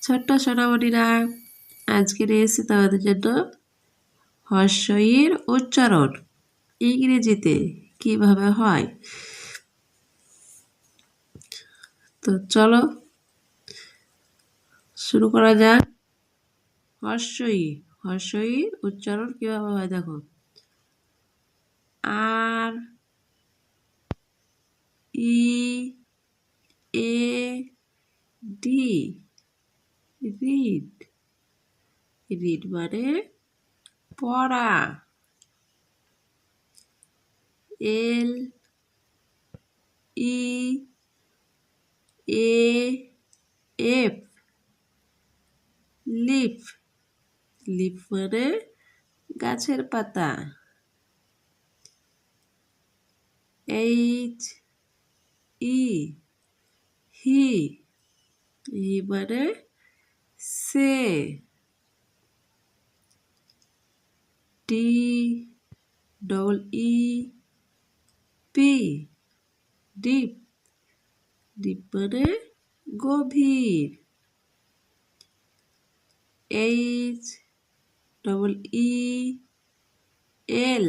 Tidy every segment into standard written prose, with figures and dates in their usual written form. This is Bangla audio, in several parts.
ছোট্ট সোনামণিরা, আজকে রয়েছে তোমাদের জন্য হর্ষ ই-র উচ্চারণ ইংরেজিতে কিভাবে হয়। তো চলো শুরু করা যাক। হর্ষ ই-র উচ্চারণ কিভাবে হয় দেখো। R E A D, read. Read মানে পড়া। L E A F, leaf. Leaf মানে গাছের পাতা। H E, he. হি মানে সে। T double E P, deep. Deep মানে গভীর। H double E L,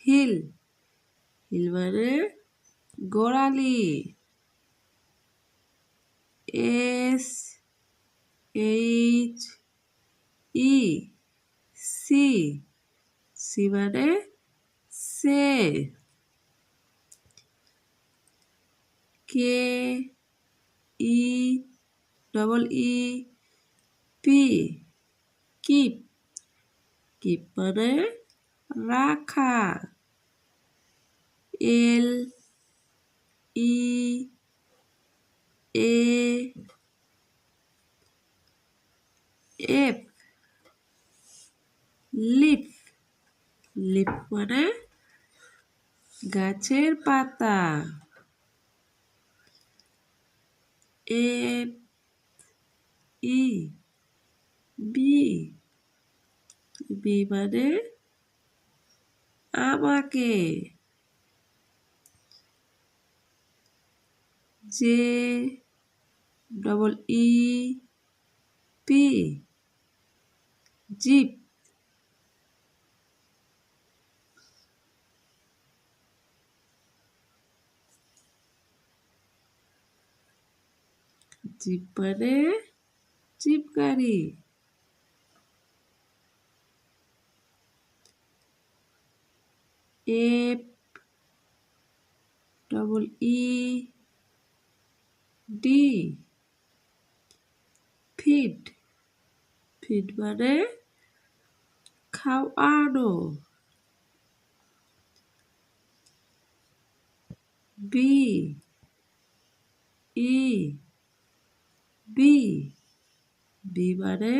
heel. Heel মানে গোড়ালি। S H E, she. She মানে সে। K E double E P, keep. Keep মানে রাখা। L E A F, leaf. Leaf মানে গাছের পাতা। এফ ই বি, বি মানে আমাকে। J double E P, jeep. Jeep মানে জিপ গাড়ি। F double E D, feed. Feed মানে খাওয়ানো। বি ই বি, বি মানে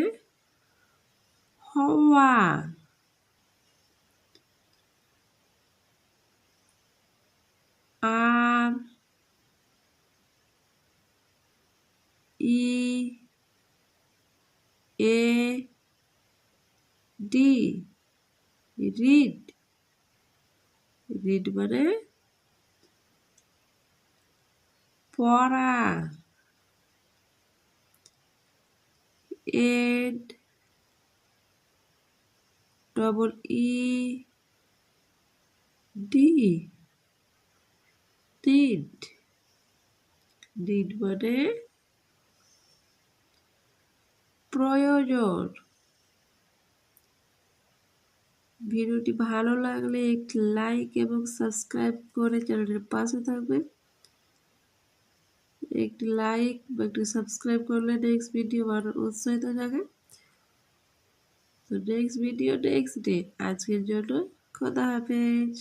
হওয়া। R E A D, read. Read মানে পড়া। N double E D, need. Need মানে প্রয়োজন। ভিডিওটি ভালো লাগলে একটি লাইক এবং সাবস্ক্রাইব করে চ্যানেলের পাশে থাকবে। একটি লাইক বা একটি সাবস্ক্রাইব করলে নেক্সট ভিডিও বানানোর উৎসাহিত থাকে। তো নেক্সট ভিডিও নেক্সট ডে। আজকের জন্য খোদা হাফেজ।